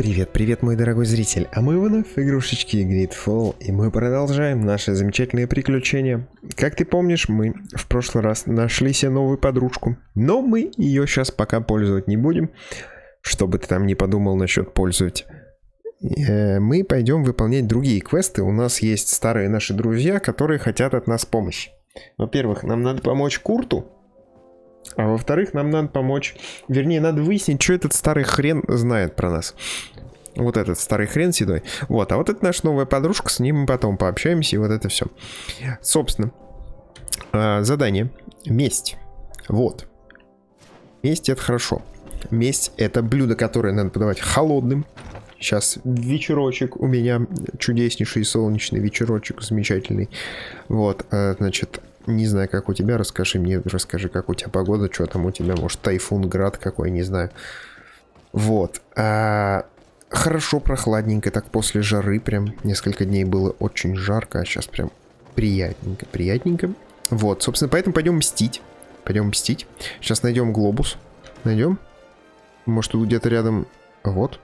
Привет, мой дорогой зритель, а мы вновь в игрушечке GreedFall, и мы продолжаем наши замечательные приключения. Как ты помнишь, мы в прошлый раз нашли себе новую подружку, но мы ее сейчас пока пользовать не будем, чтобы ты там не подумал насчет пользовать. Мы пойдем выполнять другие квесты, у нас есть старые наши друзья, которые хотят от нас помощи. Во-первых, нам надо помочь Курту. А во-вторых, нам надо помочь... Вернее, надо выяснить, что этот старый хрен знает про нас. Вот этот старый хрен седой. Вот, а вот это наша новая подружка, с ним мы потом пообщаемся, и вот это все. Собственно, задание. Месть. Вот. Месть — это хорошо. Месть — это блюдо, которое надо подавать холодным. Сейчас вечерочек у меня, чудеснейший солнечный вечерочек, замечательный. Вот, значит... Не знаю, как у тебя, расскажи, как у тебя погода, что там у тебя, может, тайфун, град какой, не знаю. Вот. Хорошо, прохладненько, так после жары, прям несколько дней было очень жарко, а сейчас прям приятненько. Вот, собственно, поэтому пойдем мстить. Сейчас найдем глобус. Найдем? Может, тут где-то рядом... Вот.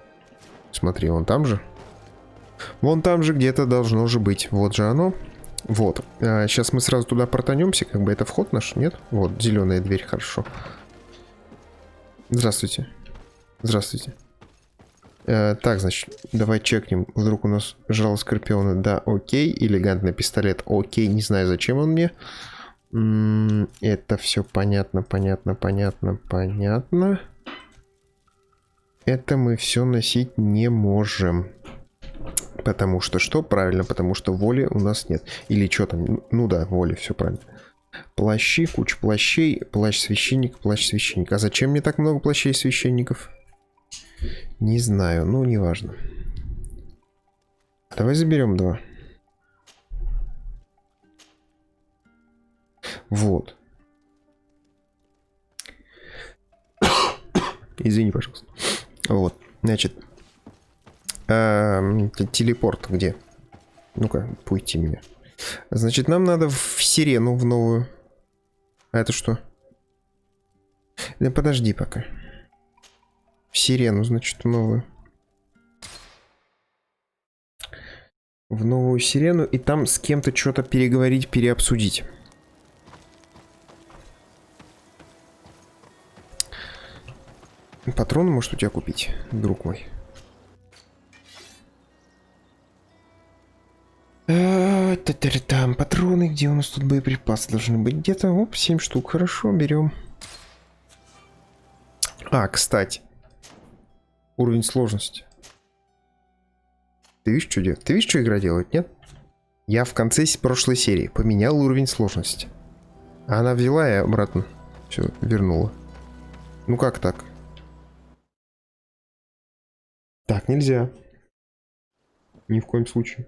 Смотри, вон там же. Вон там же где-то должно же быть. Вот же оно. Вот. Сейчас мы сразу туда портанемся. Как бы это вход наш, нет? Вот, зеленая дверь, хорошо. Здравствуйте. Здравствуйте. Так, значит, давай чекнем. Вдруг у нас жало скорпиона. Да, окей. Элегантный пистолет. Окей. Не знаю, зачем он мне. Это все понятно. Это мы все носить не можем. Потому что что? Правильно, потому что воли у нас нет. Или что там? Ну да, воли, все правильно. Плащи, куча плащей. Плащ священника. А зачем мне так много плащей священников? Не знаю, ну неважно. Давай заберем два. Вот. Извини, пожалуйста. Вот, значит. Телепорт где? Ну-ка, пуйте меня. Значит, нам надо в сирену, в новую. А это что? Да подожди пока. В сирену, значит, в новую. В новую сирену, и там с кем-то что-то переговорить, переобсудить. Патроны, может, у тебя купить, друг мой? Там патроны, где у нас тут боеприпасы должны быть? Где-то, оп, 7 штук, хорошо, берем. Кстати. Уровень сложности. Ты видишь, что делать? Ты видишь, что игра делает, нет? Я в конце прошлой серии поменял уровень сложности. А она взяла и обратно все вернула. Ну как так? Так нельзя. Ни в коем случае.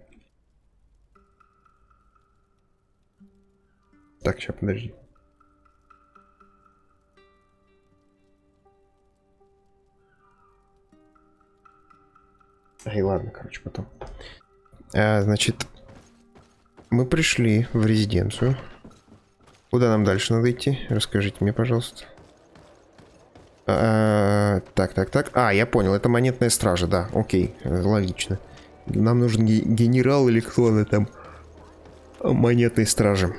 Так, сейчас, подожди. Ай, ладно, короче, потом. Значит, мы пришли в резиденцию. Куда нам дальше надо идти? Расскажите мне, пожалуйста. Так. Я понял, это монетная стража, да, окей, логично. Нам нужен генерал или кто она там? Монетной стражи.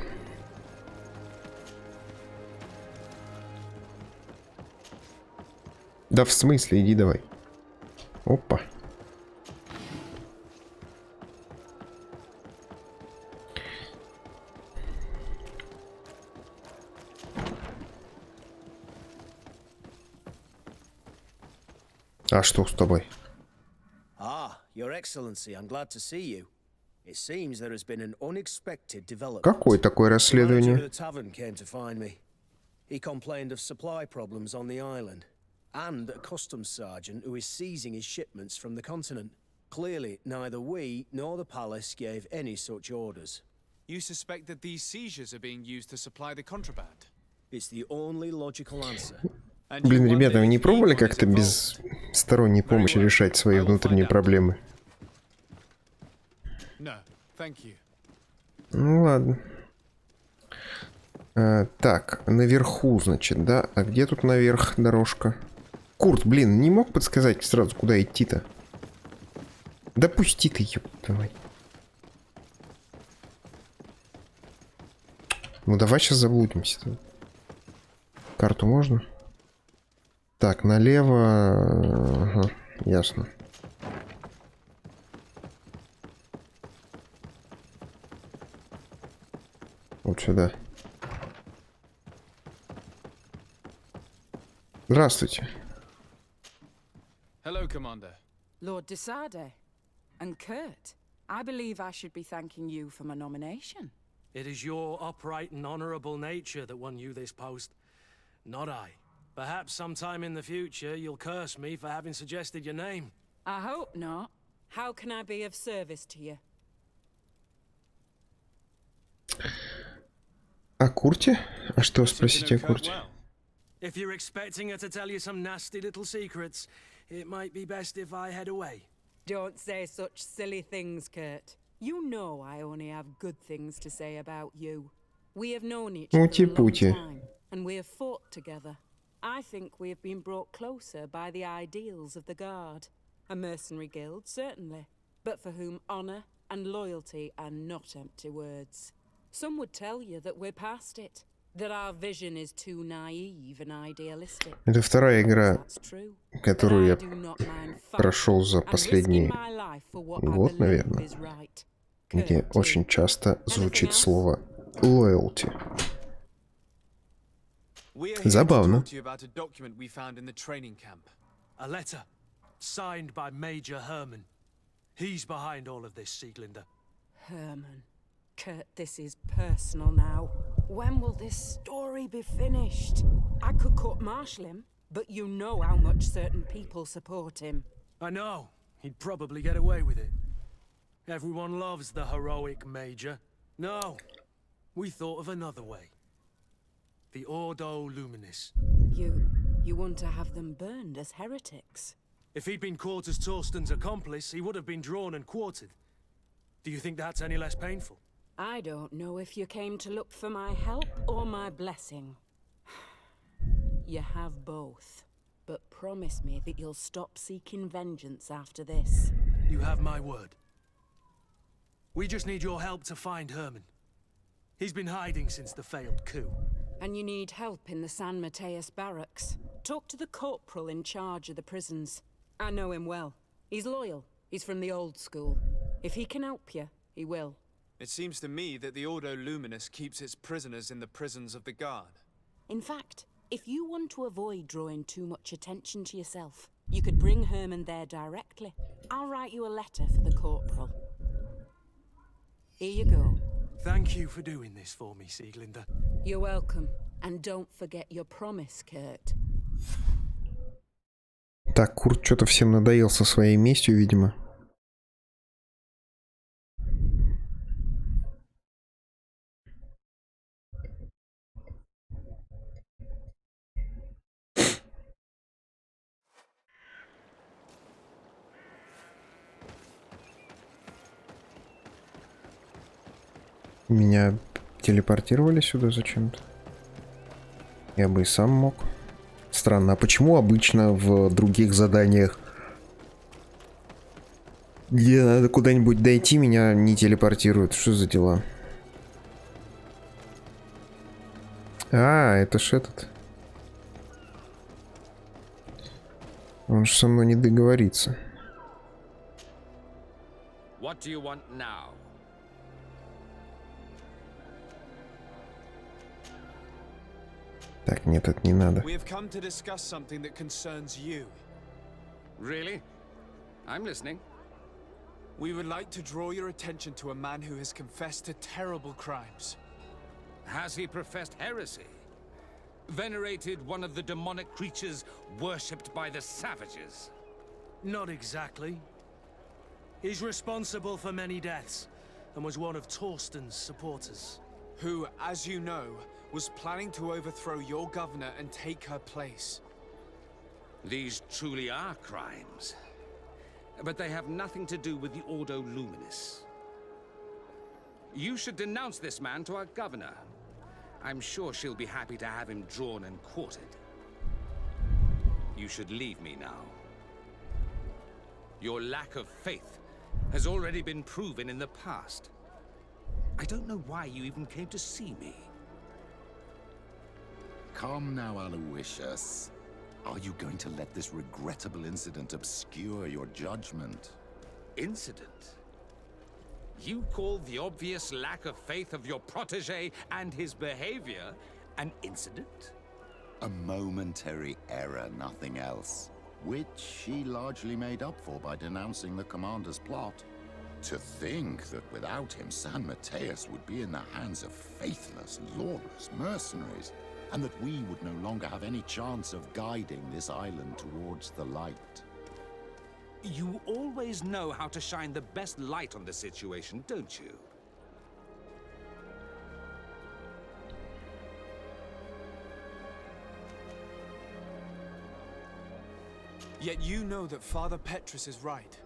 Да в смысле, иди давай. Опа. А что с тобой? Your Excellency, I'm glad to see you. It seems there has been an unexpected development. Какое такое расследование? The tavern came to find me. He complained of supply problems on the island. And a customs sergeant who is seizing his shipments from the continent. Clearly, neither we nor the palace gave any such orders. You suspect that these seizures are being used to supply the contraband? It's the only logical answer. Блин, ребята, вы не пробовали как-то без сторонней помощи решать свои внутренние проблемы? Ну ладно. Так, наверху, значит, да? А где тут наверх дорожка? Курт, блин, не мог подсказать сразу, куда идти-то? Да пусти ты, ёб, давай. Ну давай сейчас заблудимся. Карту можно? Так, налево. Ага, ясно. Вот сюда. Здравствуйте. Hello, Commander. Lord Desade and Kurt, I believe I should be thanking you for my nomination. It is your upright and honorable nature that won you this post, not I. Perhaps sometime in the future you'll curse me for having suggested your name. I hope not. How can I be of service to you? О Курте? А что спросить о Курте? If you're expecting her to tell you some nasty little secrets, it might be best if I head away. Don't say such silly things, Kurt. You know I only have good things to say about you. We have known each other a long time, and we have fought together. I think we have been brought closer by the ideals of the Guard. A mercenary guild, certainly, but for whom honor and loyalty are not empty words. Some would tell you that we're past it, that our vision is too naive and idealistic. Это вторая игра, которую я прошел за последний год, наверное, где очень часто звучит слово loyalty. Забавно. A letter signed by Major Herman. He's behind all of this, Sieglinde. Herman. Kurt, this is personal now. When will this story be finished? I could court-martial him, but you know how much certain people support him. I know. He'd probably get away with it. Everyone loves the heroic Major. No, we thought of another way. The Ordo Luminis. You want to have them burned as heretics? If he'd been caught as Torsten's accomplice, he would have been drawn and quartered. Do you think that's any less painful? I don't know if you came to look for my help or my blessing. You have both. But promise me that you'll stop seeking vengeance after this. You have my word. We just need your help to find Herman. He's been hiding since the failed coup. And you need help in the San Mateus barracks. Talk to the corporal in charge of the prisons. I know him well. He's loyal. He's from the old school. If he can help you, he will. It seems to me that the Ordo Luminis keeps its prisoners in the prisons of the Guard. In fact, if you want to avoid drawing too much attention to yourself, you could bring Herman there directly. I'll write you a letter for the corporal. Here you go. Thank you for doing this for me, Sieglinde. You're welcome. And don't forget your promise, Kurt. Так, Курт что-то всем надоел со своей местью, видимо. Меня телепортировали сюда зачем-то. Я бы и сам мог. Странно, а почему обычно в других заданиях, где надо куда-нибудь дойти, меня не телепортируют? Что за дела? А, это ж этот. Он же со мной не договорится. What do you want now? Так, нет, это не надо. We have come to discuss something that concerns you. Really? I'm listening. We would like to draw your attention to a man who has confessed to terrible crimes. Has he professed heresy? Venerated one of the demonic creatures worshipped by the savages? Not exactly. He's responsible for many deaths, and was one of Torsten's supporters. Who, as you know, was planning to overthrow your governor and take her place. These truly are crimes. But they have nothing to do with the Ordo Luminis. You should denounce this man to our governor. I'm sure she'll be happy to have him drawn and quartered. You should leave me now. Your lack of faith has already been proven in the past. I don't know why you even came to see me. Come now, Aloysius. Are you going to let this regrettable incident obscure your judgment? Incident? You call the obvious lack of faith of your protege and his behavior an incident? A momentary error, nothing else. Which he largely made up for by denouncing the commander's plot. To think that without him, San Mateus would be in the hands of faithless, lawless mercenaries, and that we would no longer have any chance of guiding this island towards the light. You always know how to shine the best light on the situation, don't you? Yet you know that Father Petrus is right.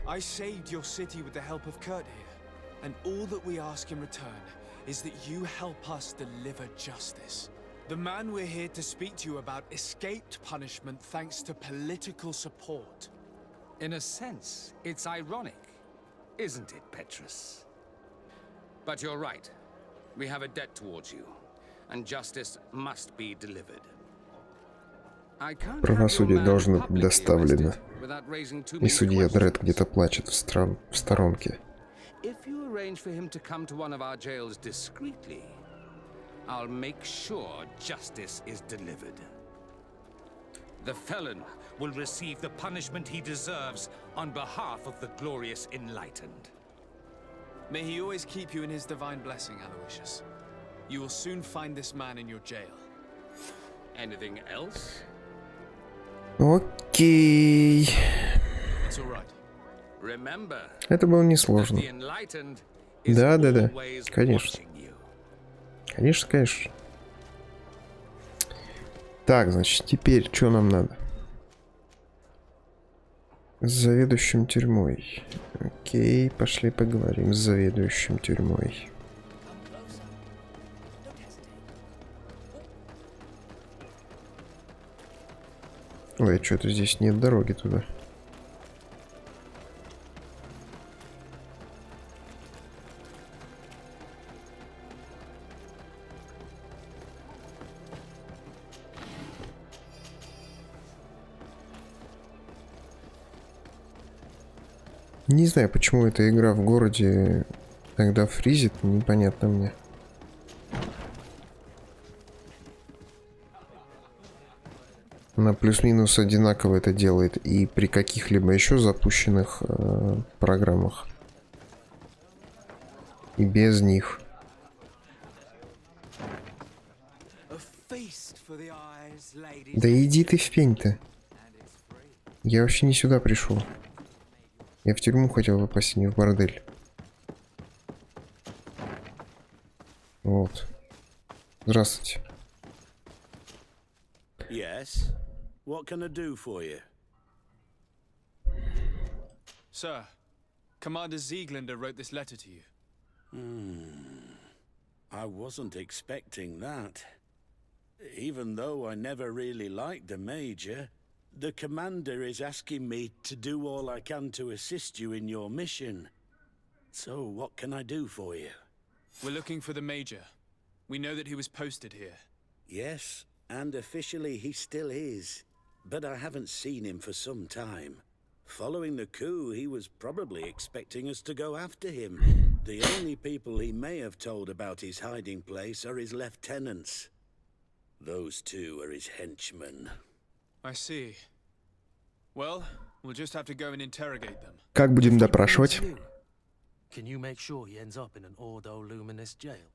I saved your city with the help of Kurt here, and all that we ask in return is that you help us deliver justice. The man we're here to speak to you about escaped punishment thanks to political support. In a sense, it's ironic, isn't it, Petrus? But you're right. We have a debt towards you, and justice must be delivered. Правосудие должно быть доставлено. И судья Дред где-то плачет в сторонке. If you arrange for him to come to one of our jails discreetly, I'll make sure justice is delivered. The felon will receive the punishment he deserves on behalf of the glorious enlightened. May he always keep you in his divine blessing, Aloysius. You will soon find this man in your jail. Anything else? Окей. It's all right. Remember, Это было несложно. the enlightened is Да. always Конечно. watching you. Конечно. Так, значит, теперь что нам надо? С заведующим тюрьмой. Окей, пошли поговорим с заведующим тюрьмой. Ой, что-то здесь нет дороги туда. Не знаю, почему эта игра в городе тогда фризит, непонятно мне. Она плюс-минус одинаково это делает и при каких-либо еще запущенных программах. И без них. Да иди ты в пень-то. Я вообще не сюда пришел. Я в тюрьму хотел попасть, не в бордель. Вот. Здравствуйте. Yes. What can I do for you? Sir, Commander Zieglander wrote this letter to you. I wasn't expecting that. Even though I never really liked the Major, the Commander is asking me to do all I can to assist you in your mission. So what can I do for you? We're looking for the Major. We know that he was posted here. Yes, and officially he still is. But I haven't seen him for some time. Following the coup, he was probably expecting us to go after him. The only people he may have told about his hiding place are his lieutenants. Those two are his henchmen. I see. Well, we'll just have to go and interrogate them. Как будем допрашивать? Can you make sure he ends up in an Ordo Luminous jail?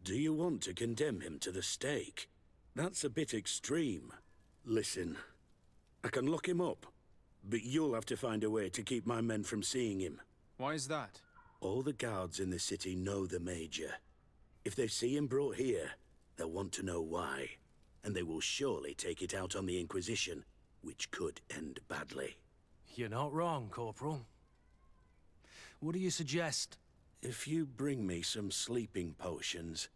Do you want to condemn him to the stake? That's a bit extreme. Listen, I can lock him up, but you'll have to find a way to keep my men from seeing him. Why is that? All the guards in the city know the Major. If they see him brought here, they'll want to know why. And they will surely take it out on the Inquisition, which could end badly. You're not wrong, Corporal. What do you suggest? If you bring me some sleeping potions,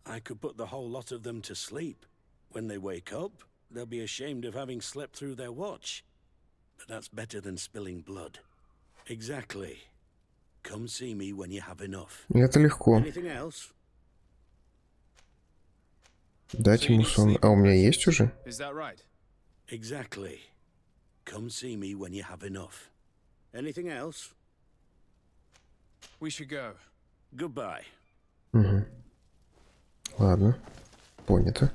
I could put the whole lot of them to sleep. When they wake up, they'll be ashamed of having slept through their watch. But that's better than spilling blood. Exactly. Come see me when you have enough. Это легко. Anything else? Дать ему сон. А у меня есть уже? Is that right? Exactly. Come see me when you have enough. Anything else? We should go. Goodbye. Угу. Ладно. Понято.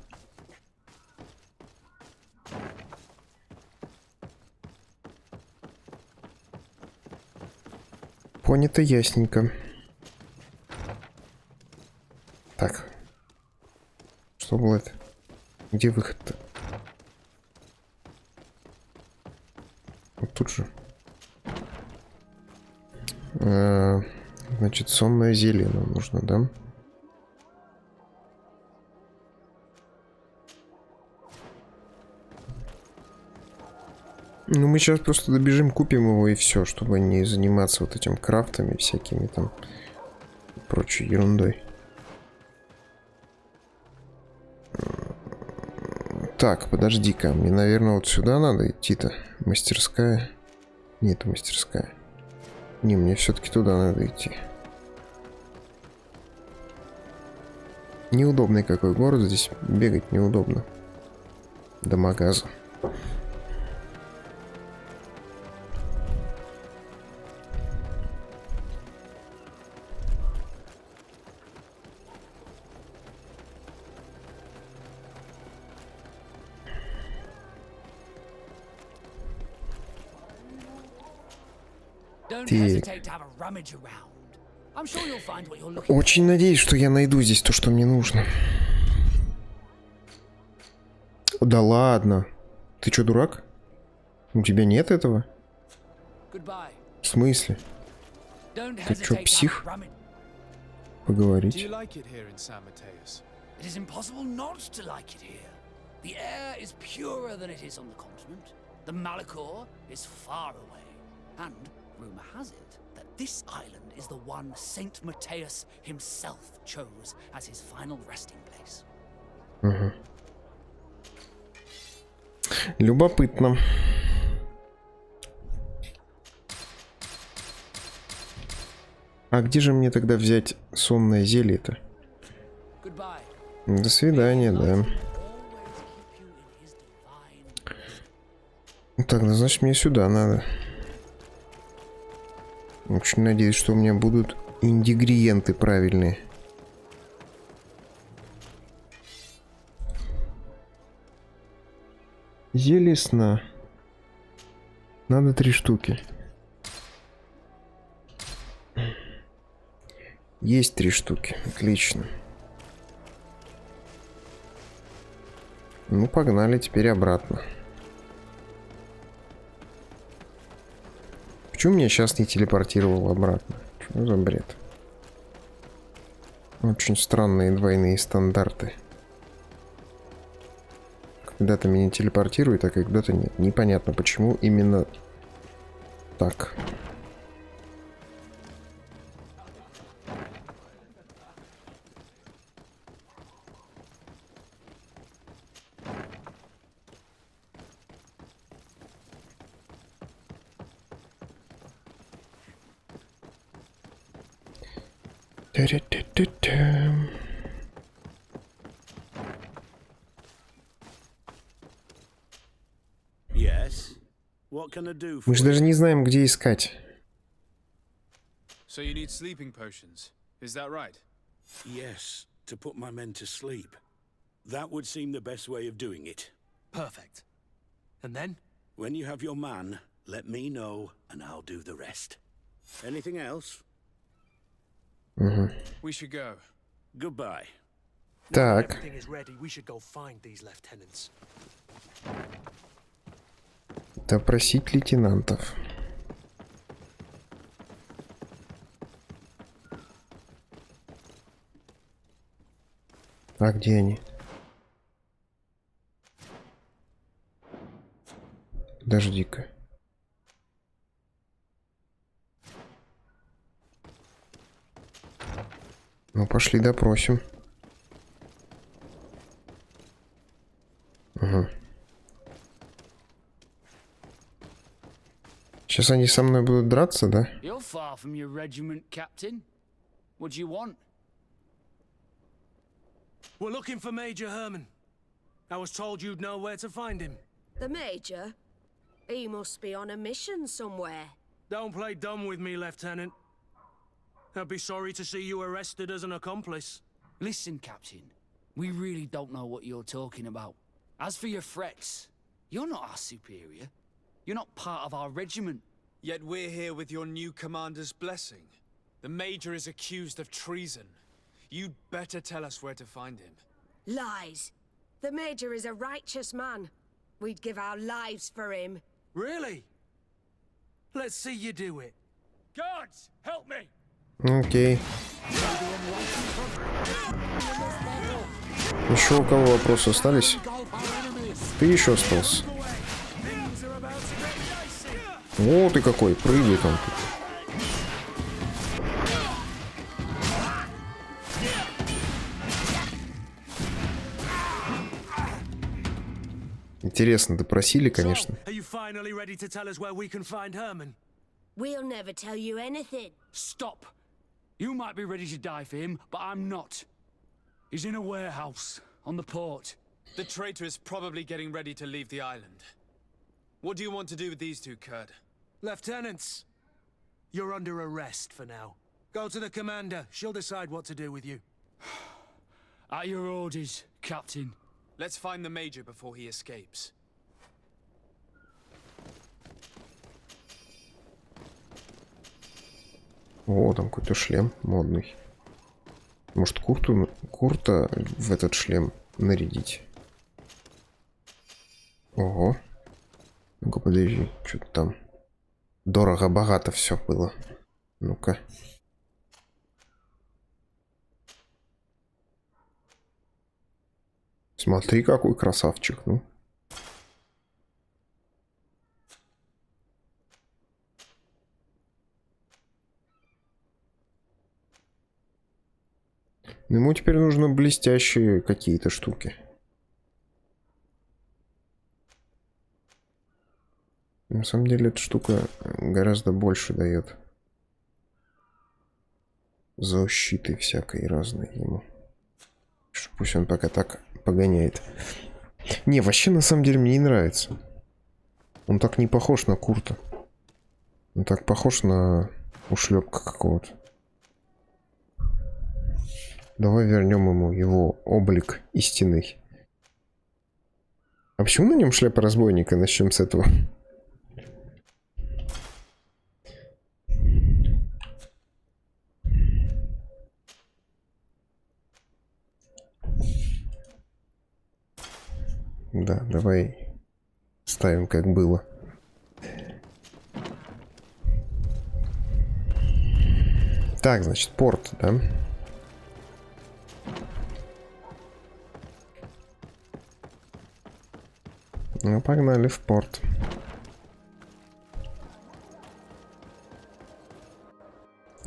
Понято ясненько. Так. Что было это? Где выход-то? Вот тут же. Значит, сонное зелье нам нужно, да? Ну, мы сейчас просто добежим, купим его и все, чтобы не заниматься вот этим крафтами всякими там и прочей ерундой. Так, подожди-ка, мне, наверное, вот сюда надо идти-то. Мастерская. Нет, мастерская. Не, мне все-таки туда надо идти. Неудобный какой город, здесь бегать неудобно. До магаза. Очень надеюсь, что я найду здесь то, что мне нужно. Да ладно. Ты что, дурак? У тебя нет этого? В смысле? Ты что, псих? Поговорить. Rumor has it that this island is the one Saint Matthias himself chose as his final resting place. Угу. Любопытно. А где же мне тогда взять сонное зелье-то? До свидания, да. Так, ну значит мне сюда надо. Очень надеюсь, что у меня будут ингредиенты правильные. Зелье сна. Надо 3 штуки. Есть 3 штуки. Отлично. Ну, погнали теперь обратно. Почему меня сейчас не телепортировал обратно? Что за бред? Очень странные двойные стандарты. Когда-то меня телепортирует, а когда-то нет. Непонятно, почему именно так. Мы же даже не знаем, где искать. So you need sleeping potions. Is that right? Yes, to put my men to sleep. That would seem the best way of doing it. Perfect. And then? When you have your man, let me know and I'll do the rest. Anything else? We should go. Goodbye. Так. Everything is ready. We should go find these lieutenants. Допросить лейтенантов. А где они? Подожди-ка. Ну, пошли допросим. Угу. Сейчас они со мной будут драться, да? You're far from your regiment, Captain. What do you want? We're looking for Major Herman. I was told you'd know where to find him. The Major? He must be on a mission somewhere. Don't play dumb with me, Lieutenant. I'd be sorry to see you arrested as an accomplice. Listen, Captain. We really don't know what you're talking about. As for your threats, you're not our superior. You're not part of our regiment. Yet we're here with your new commander's blessing. The Major is accused of treason. You'd better tell us where to find him. Lies. The Major is a righteous man. We'd give our lives for him. Really? Let's see you do it. Guards, help me! Окей. Еще у кого вопросы остались? Ты еще остался. О, ты какой, прыгает он тут. Интересно, допросили, конечно. We'll never tell you anything. Stop! You might be ready to die for him, but I'm not. He's in a warehouse on the port. The traitor is probably getting ready to leave the island. What do you want to do with these two, Kurt? Lieutenants, you're under arrest for now. Go to the commander. She'll decide what to do with you. At your orders, Captain. Let's find the Major before he escapes. О, там какой-то шлем модный. Может, Курта в этот шлем нарядить? Ого. Ну-ка, подожди, что-то там дорого-богато все было. Ну-ка. Смотри, какой красавчик, ну. Ему теперь нужны блестящие какие-то штуки. На самом деле эта штука гораздо больше дает защиты всякой разной ему. Пусть он пока так погоняет. Не, вообще на самом деле мне не нравится. Он так не похож на Курта. Он так похож на ушлепка какого-то. Давай вернем ему его облик истинный. А почему на нем шляпа разбойника? Начнем с этого. Да, давай ставим как было. Так, значит, порт, да? Ну, погнали в порт.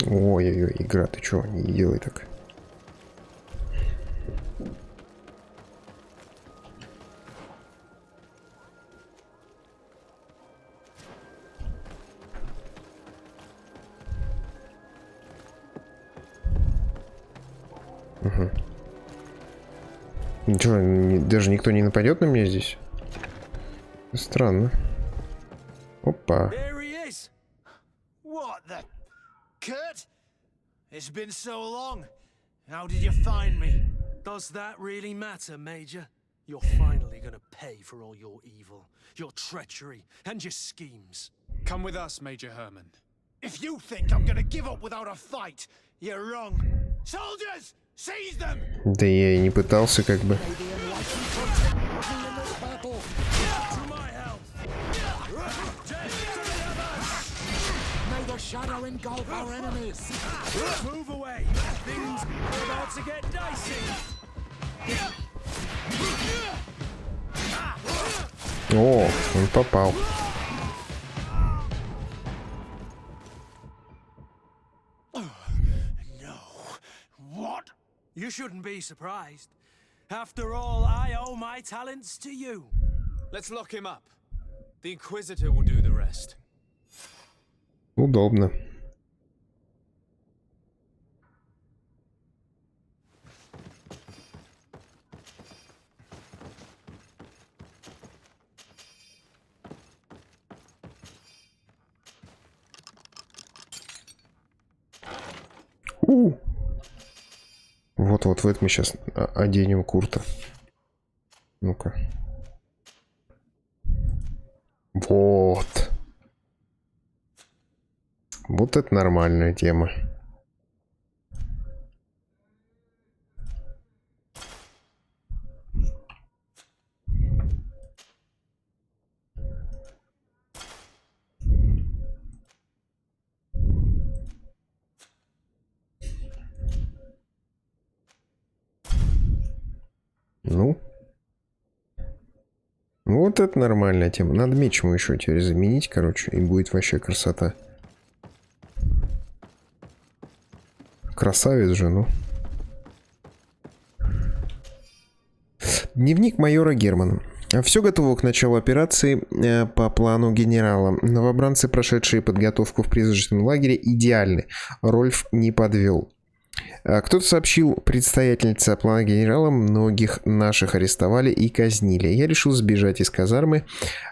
Ой-ой-ой, игра, ты чё, не делай так. Угу. Ничего, даже никто не нападет на меня здесь? Странно. Опа. What the... Kurt? It's been so long. How did you find me? Does that really matter, Major? You're finally gonna pay for all your evil, your treachery, and your schemes. Come with us, Major Herman. If you think I'm gonna give up without a fight, you're wrong. Soldiers, seize them! Да я и не пытался, как бы. May the shadow engulf our enemies. Move away. Things are about to get dicey. О, он попал. No. What? You shouldn't be surprised. After all, I owe my talents to you. Let's lock him up. The Inquisitor will do the rest. Удобно. Вот в это мы сейчас оденем Курта. Ну-ка. Вот. Вот это нормальная тема. Ну. Вот это нормальная тема. Надо меч ему еще теперь заменить, короче, и будет вообще красота. Красавец же, ну. Дневник майора Германа. Все готово к началу операции по плану генерала. Новобранцы, прошедшие подготовку в призрачном лагере, идеальны. Рольф не подвел. Кто-то сообщил предстоятельнице о планах генерала, многих наших арестовали и казнили. Я решил сбежать из казармы.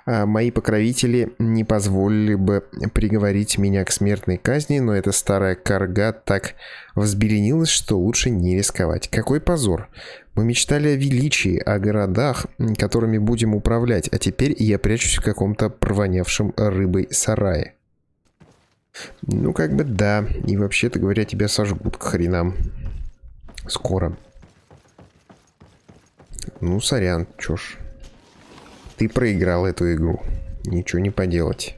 Мои покровители не позволили бы приговорить меня к смертной казни, но эта старая карга так взбеленилась, что лучше не рисковать. Какой позор! Мы мечтали о величии, о городах, которыми будем управлять, а теперь я прячусь в каком-то провонявшем рыбой сарае. Ну, как бы да. И вообще-то говоря, тебя сожгут к хренам. Скоро. Ну, сорян, чё ж. Ты проиграл эту игру. Ничего не поделать.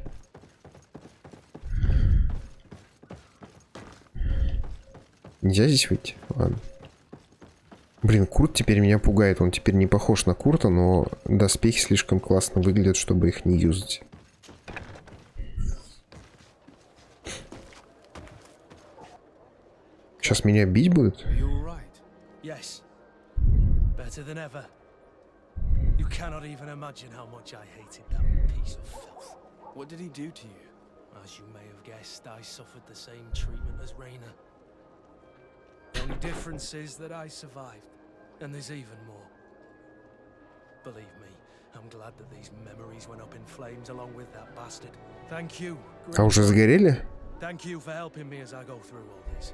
Нельзя здесь выйти? Ладно. Блин, Курт теперь меня пугает. Он теперь не похож на Курта, но доспехи слишком классно выглядят, чтобы их не юзать. Сейчас меня бить будут? Yes. Better than ever. You cannot even imagine how much I hated that piece of filth. What did he do to you? As you may have guessed, I suffered the same treatment as Raina. The only difference is that I survived, and there's even more. Believe me, I'm glad that these memories went up in flames along with that bastard. Thank you. А уже сгорели? Thank you for helping me as I go through all this.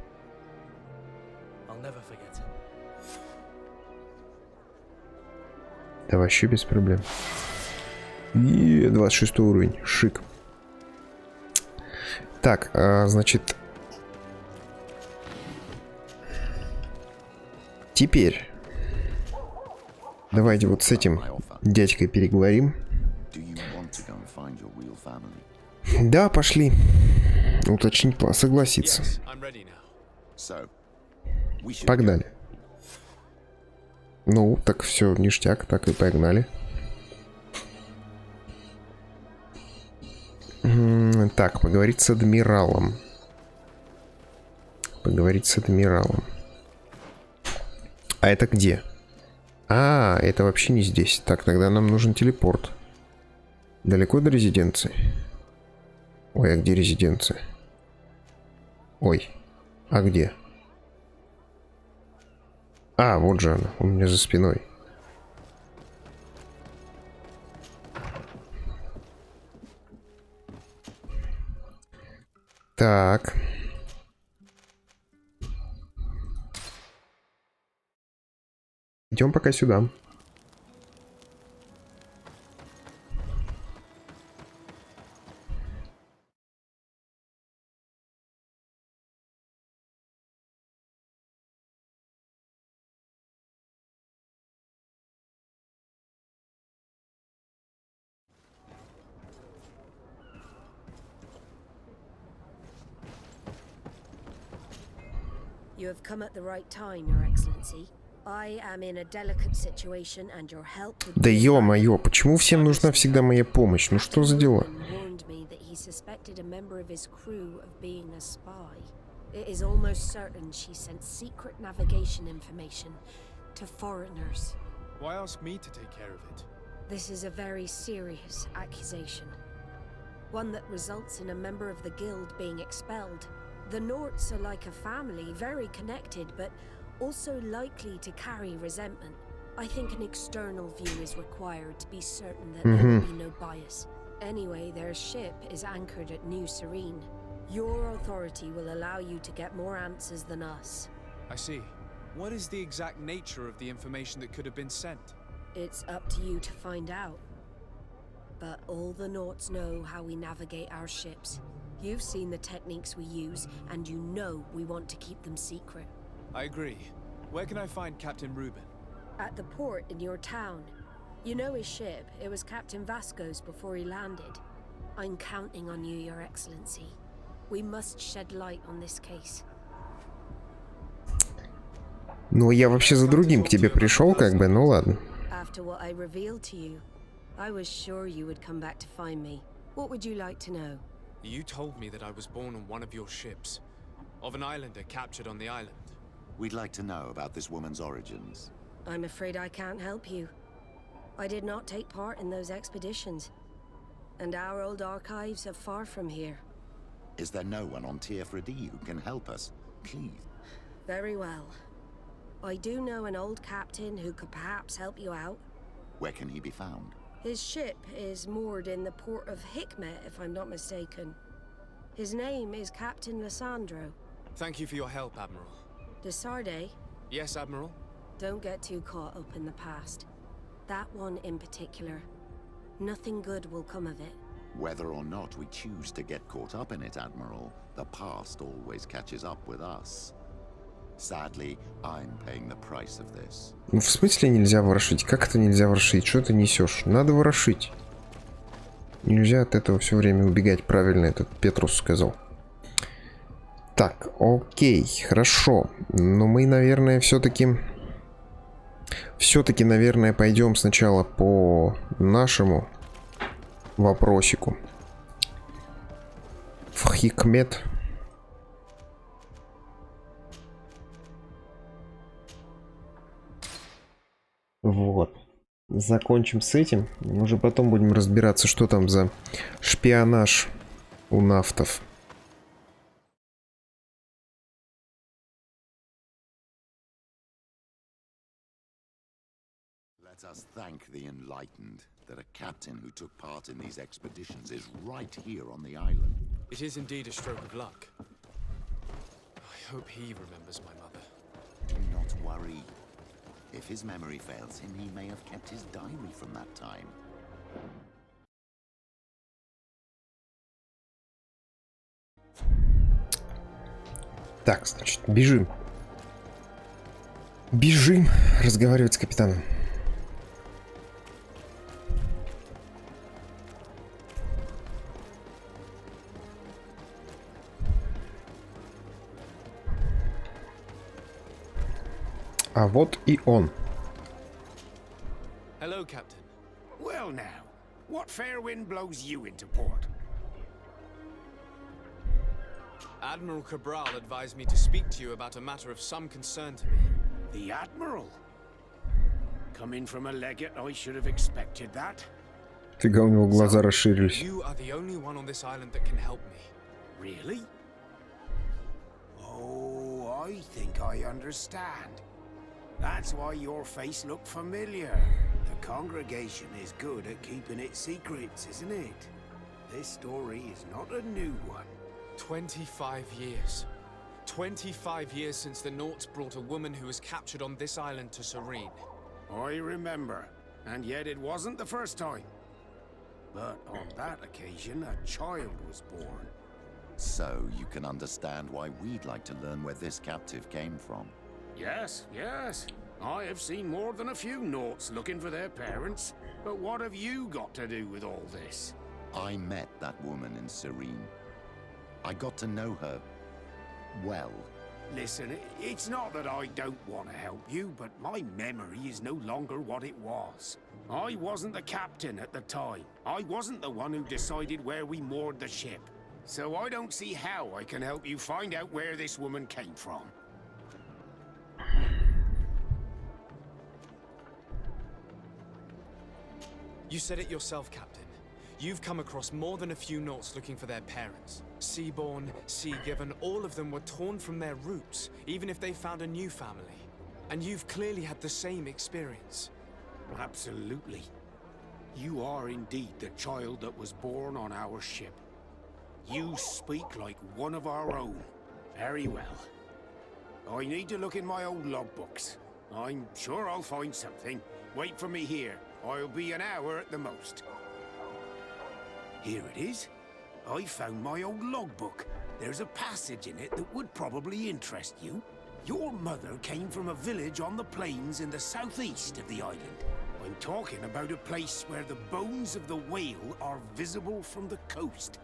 I'll never forget it. Да вообще без проблем. И 26 уровень. Шик. Так, значит... Теперь... Давайте вот с этим дядькой переговорим. Да, пошли. Уточнить, согласиться. Погнали. Ну, так все, ништяк, так и погнали. Так, поговорить с адмиралом. Поговорить с адмиралом. А это где? А, это вообще не здесь. Так, тогда нам нужен телепорт. Далеко до резиденции? Ой, а где резиденция? Ой, а где? А, вот же она, у меня за спиной. Так. Идем пока сюда. You have come at the right time, Your Excellency. I am in a delicate situation, and your help would be... Да ё-моё, почему всем нужна всегда моя помощь? Ну что за дела? Suspected a member of his crew of being a spy. It is almost certain she sent secret navigation information to foreigners. Why ask me to take care of it? This is a very serious accusation. one that results in a member of the guild being expelled. The Norts are like a family, very connected, but also likely to carry resentment. I think an external view is required to be certain that there will be no bias. Anyway, their ship is anchored at New Serene. Your authority will allow you to get more answers than us. I see. What is the exact nature of the information that could have been sent? It's up to you to find out. But all the Norts know how we navigate our ships. You've seen the techniques we use, and you know we want to keep them secret. I agree. Where can I find Captain Reuben? At the port in your town. You know his ship. It was Captain Vasco's before he landed. I'm counting on you, Your Excellency. We must shed light on this case. Ну, я вообще за другим к тебе пришел, как бы, ну ладно. After what I revealed to you, I was sure you would come back to find me. What would you like to know? You told me that I was born on one of your ships. Of an islander captured on the island. We'd like to know about this woman's origins. I'm afraid I can't help you. I did not take part in those expeditions. And our old archives are far from here. Is there no one on Tier 3D who can help us? Please. Very well. I do know an old captain who could perhaps help you out. Where can he be found? His ship is moored in the port of Hikmet, if I'm not mistaken. His name is Captain Lissandro. Thank you for your help, Admiral. De Sarde? Yes, Admiral? Don't get too caught up in the past. That one in particular. Nothing good will come of it. Whether or not we choose to get caught up in it, Admiral, the past always catches up with us. Sadly, I'm paying the price of this. Ну, в смысле нельзя ворошить? Как это нельзя ворошить? Что ты несешь? Надо ворошить. Нельзя от этого все время убегать, правильно этот Петрус сказал. Так, окей, хорошо. Но мы, наверное, все-таки, наверное, пойдем сначала по нашему вопросику. В Хикмет. Вот. Закончим с этим. Уже потом будем разбираться, что там за шпионаж у нафтов. Let us thank the enlightened that a captain who took part in these expeditions is right here on the island. It is indeed a stroke of luck. I hope he remembers my mother. Do not worry. If his memory fails him, he may have kept his diary from that time. Так, значит, бежим. Бежим разговаривать с капитаном. А вот и он. Hello, Captain. Well now, what fair wind blows you into port? Admiral Cabral advised me to speak to you about a matter of some concern to me. The Admiral? Coming from a legate, I should have expected that. Фига, у него глаза расширились. You are the only one on this island that can help me. Really? Oh, I think I understand. That's why your face looked familiar. The congregation is good at keeping its secrets, isn't it? This story is not a new one. 25 years. 25 years since the Norts brought a woman who was captured on this island to Serene. I remember, and yet it wasn't the first time. But on that occasion, a child was born. So you can understand why we'd like to learn where this captive came from. Yes, yes. I have seen more than a few Norts looking for their parents. But what have you got to do with all this? I met that woman in Serene. I got to know her well. Listen, it's not that I don't want to help you, but my memory is no longer what it was. I wasn't the captain at the time. I wasn't the one who decided where we moored the ship. So I don't see how I can help you find out where this woman came from. You said it yourself, Captain. you've come across more than a few Nauts looking for their parents. Sea-born, sea-given, all of them were torn from their roots, even if they found a new family. And you've clearly had the same experience. Absolutely. You are indeed the child that was born on our ship. You speak like one of our own. Very well. I need to look in my old logbooks. I'm sure I'll find something. Wait for me here. I'll be an hour at the most. Here it is. I found my old logbook. There's a passage in it that would probably interest you. Your mother came from a village on the plains in the southeast of the island. I'm talking about a place where the bones of the whale are visible from the coast.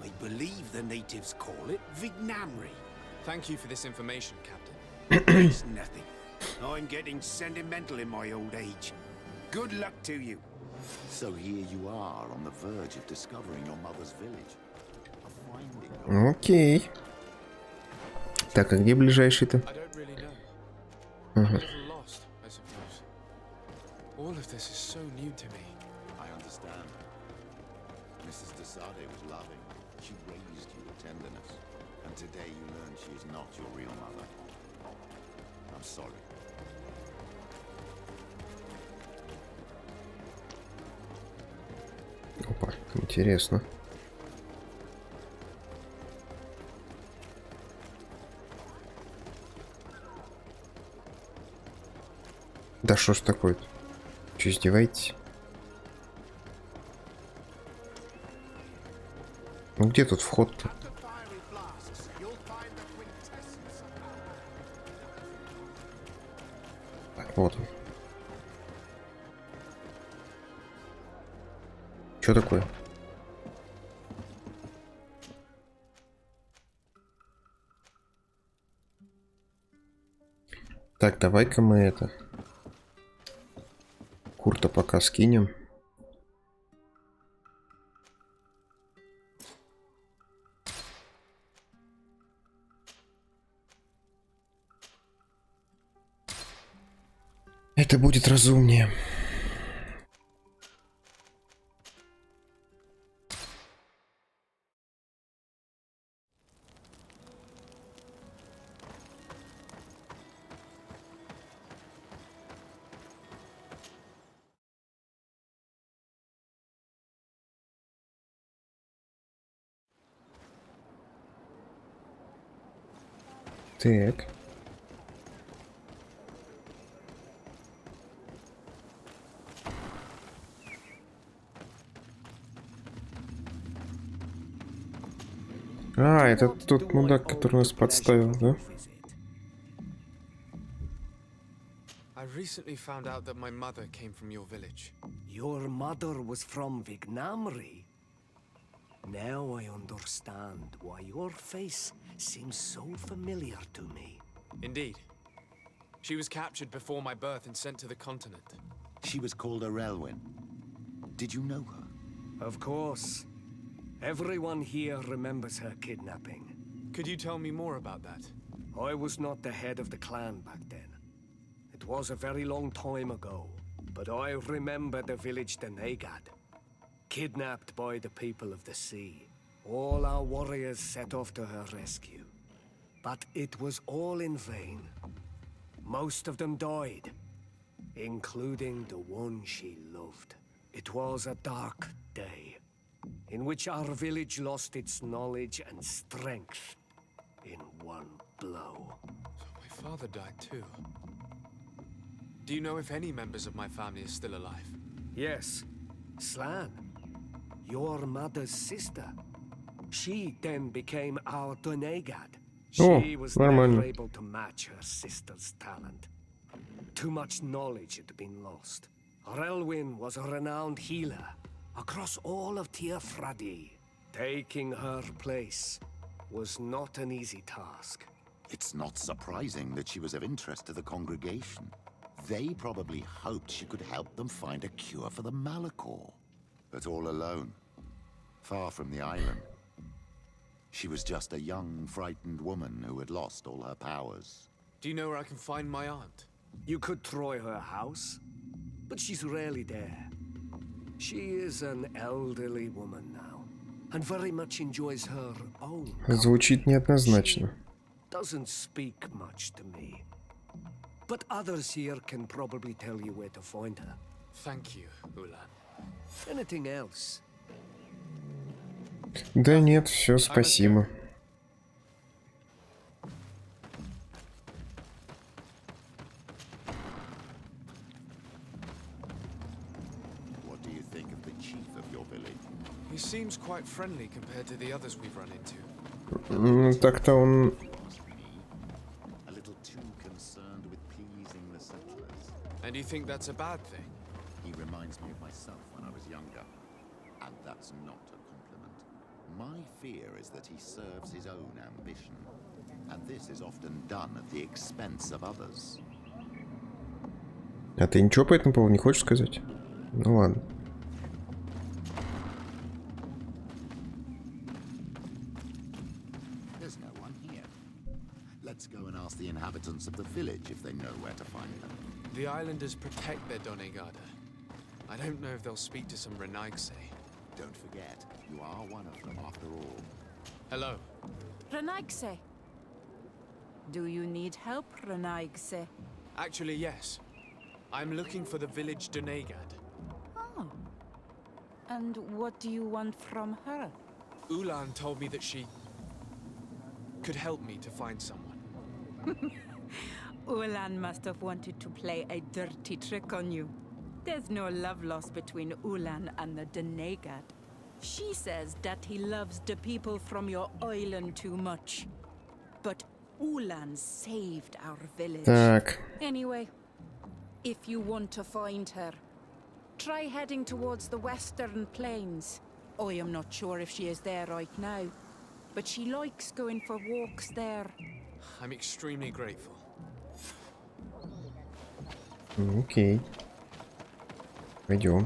I believe the natives call it Vignamri. Thank you for this information, Captain. It's nothing. I'm getting sentimental in my old age. Good luck to you. So here you are on the verge of discovering your mother's village. Of finding her. Окей. Так, а где ближайший-то? I don't really know. I'm a little lost, I suppose. All of this is so new to me. I understand. Mrs. Desade was loving. She raised you with tenderness. And today you learn she is not your real mother. I'm sorry. Опа, интересно. Да что ж такое-то? Че, издеваетесь? Ну где тут вход-то? Так, вот он. Что такое? Так, давай-ка мы это... Курта пока скинем. Это будет разумнее. Так. А, это тот мудак, который нас подставил, да? I recently found out that my mother came from your village. Your mother was from Vignamri? Now I understand why your face seems so familiar to me. Indeed. She was captured before my birth and sent to the continent. She was called Arelwyn. Did you know her? Of course. Everyone here remembers her kidnapping. Could you tell me more about that? I was not the head of the clan back then. It was a very long time ago, but I remember the village Denegad. Kidnapped by the people of the sea. All our warriors set off to her rescue. But it was all in vain. Most of them died, including the one she loved. It was a dark day, in which our village lost its knowledge and strength in one blow. So my father died too. Do you know if any members of my family are still alive? Yes, Slan, your mother's sister. She then became our Donegad. She was never able to match her sister's talent. Too much knowledge had been lost. Relwyn was a renowned healer across all of Tiafradi. Taking her place was not an easy task. It's not surprising that she was of interest to the congregation. They probably hoped she could help them find a cure for the Malachor. But all alone, far from the island. She was just a young, frightened woman who had lost all her powers. Do you know where I can find my aunt? You could try her house, but she's rarely there. She is an elderly woman now, and very much enjoys her own. Звучит неоднозначно. Doesn't speak much to me. But others here can probably tell you where to find her. Thank you, Ulan. Anything else? Да нет, все, спасибо. What do you think of the chief of your village? He seems quite friendly compared to the others we've run into. Ну, так-то он... A little too concerned with pleasing the settlers. And you think that's a bad thing? He reminds me of myself when I was younger. And that's not a compliment. My fear is that he serves his own ambition. And this is often done at the expense of others. А ты ничего по этому поводу не хочешь сказать? Ну ладно. There's no one here. Let's go and ask the inhabitants of the village if they know where to find them. The islanders protect their Donegada. I don't know if they'll speak to some Renaigse. Don't forget, you are one of them after all. Hello. Renaigse. Do you need help, Renaigse? Actually, yes. I'm looking for the village Donegad. Oh. And what do you want from her? Ulan told me that she could help me to find someone. Ulan must have wanted to play a dirty trick on you. There's no love lost between Ulan and the Donegad. She says that he loves the people from your island too much. But Ulan saved our village. Так. Anyway, if you want to find her, try heading towards the western plains. I am not sure if she is there right now, but she likes going for walks there. I'm extremely grateful. Окей. Пойдем.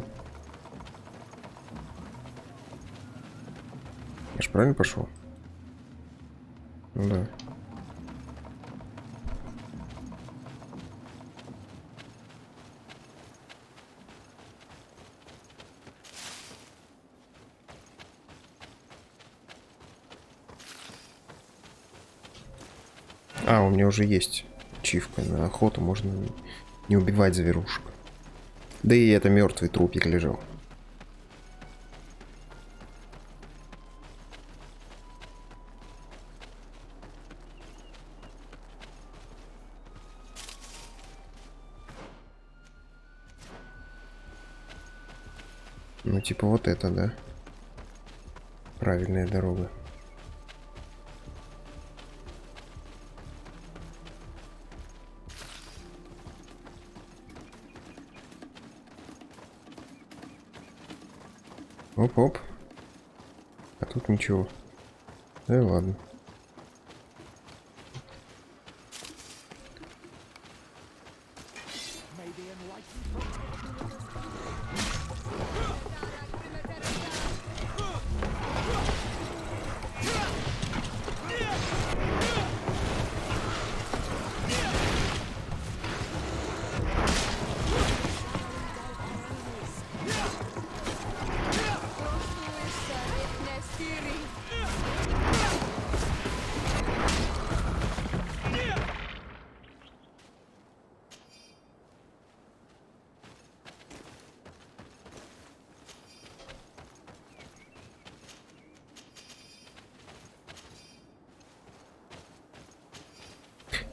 Я ж правильно пошел? Ну да. А, у меня уже есть ачивка на охоту, можно не убивать зверушек. Да и это мертвый трупик лежал. Ну типа вот это, да? Правильная дорога. Оп-оп. А тут ничего. Да и ладно.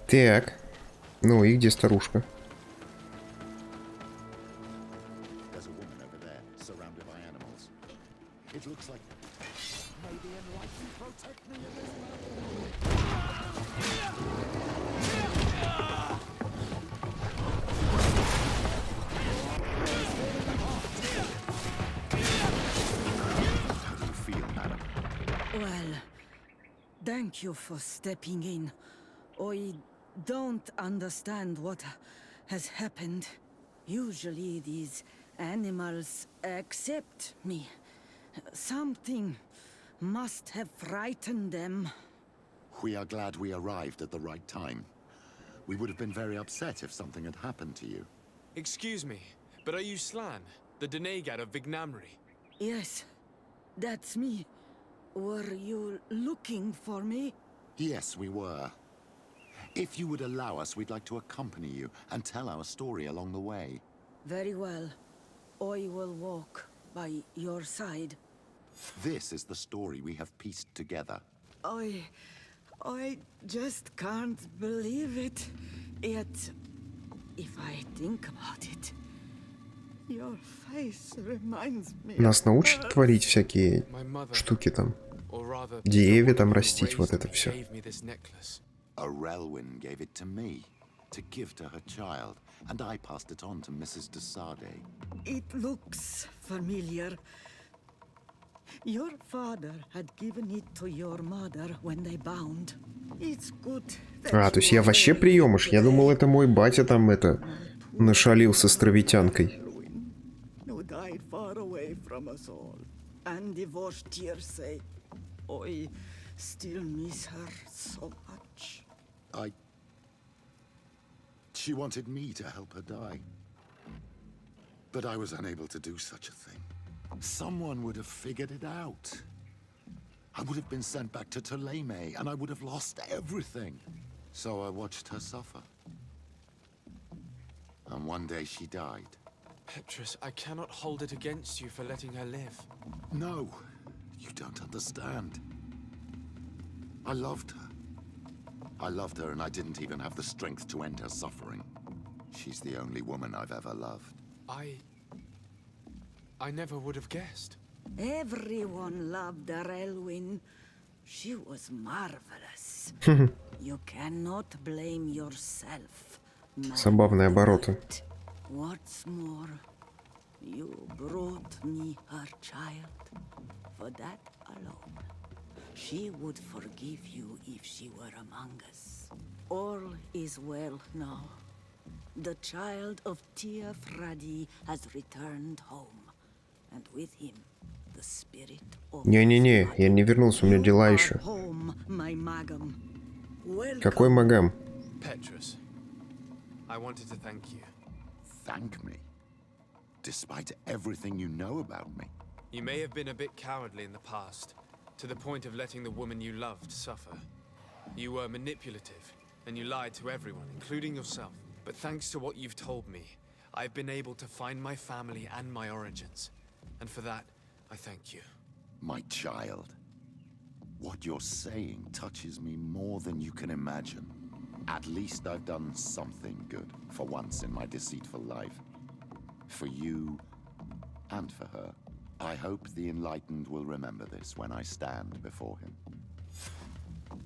Так. Ну и где старушка? Well, thank you for stepping in. I don't understand what has happened. Usually these animals accept me. Something must have frightened them. We are glad we arrived at the right time. We would have been very upset if something had happened to you. Excuse me, but are you Slan, the Denegad of Vignamri. Yes, that's me. Were you looking for me? Yes, we were. If you would allow us, we'd like to accompany you and tell our story along the way. Very well. I will walk by your side. This is the story we have pieced together. I just can't believe it. Yet, if I think about it, your face reminds me. Нас научат творить всякие штуки там. Деревья там растить, вот это все. A Relwyn gave it to me to give to her child, and I passed it on to Mrs. de Sade. It looks familiar. Your father had given it to your mother when they bound. It's good. А, то есть я вообще приемыш. Я думал, это мой батя там это нашалил с островитянкой. Who died far away from us all. And divorced Tiersay. I still miss her so much. She wanted me to help her die. But I was unable to do such a thing. Someone would have figured it out. I would have been sent back to Ptolemy, and I would have lost everything. So I watched her suffer. And one day she died. Petrus, I cannot hold it against you for letting her live. No, you don't understand. I loved her. I loved her, and I didn't even have the strength to end her suffering. She's the only woman I've ever loved. I never would have guessed. Everyone loved Relwyn. She was marvelous. You cannot blame yourself. Забавные обороты. What's more, you brought me her child. For that alone, she would forgive you if she were among us. All is well now. The child of Tia Fradi has returned home, and with him the spirit of... Не-не-не, я не вернулся, у меня дела еще. Какой магам? Petrus, I wanted to thank you. Thank me? Despite everything you know about me? You may have been a bit cowardly in the past, to the point of letting the woman you loved suffer. You were manipulative, and you lied to everyone, including yourself. But thanks to what you've told me, I've been able to find my family and my origins. And for that, I thank you. My child. What you're saying touches me more than you can imagine. At least I've done something good, for once in my deceitful life. For you, and for her. I hope the enlightened will remember this when I stand before him.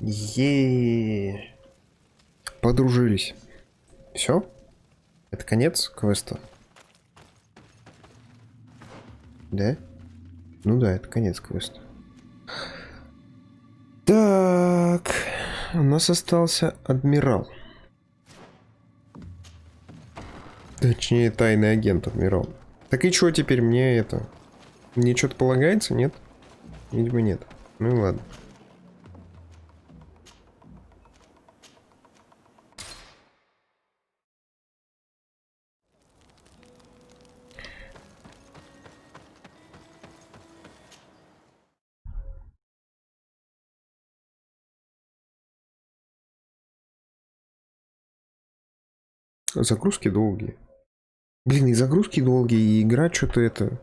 Еее. Подружились. Все? Это конец квеста? Да? Ну да, это конец квеста. Так. У нас остался адмирал. Точнее, тайный агент адмирал. Так и что теперь мне это? Мне что-то полагается, нет? Видимо, нет. Ну и ладно. Загрузки долгие. Блин, и загрузки долгие, и игра что-то это...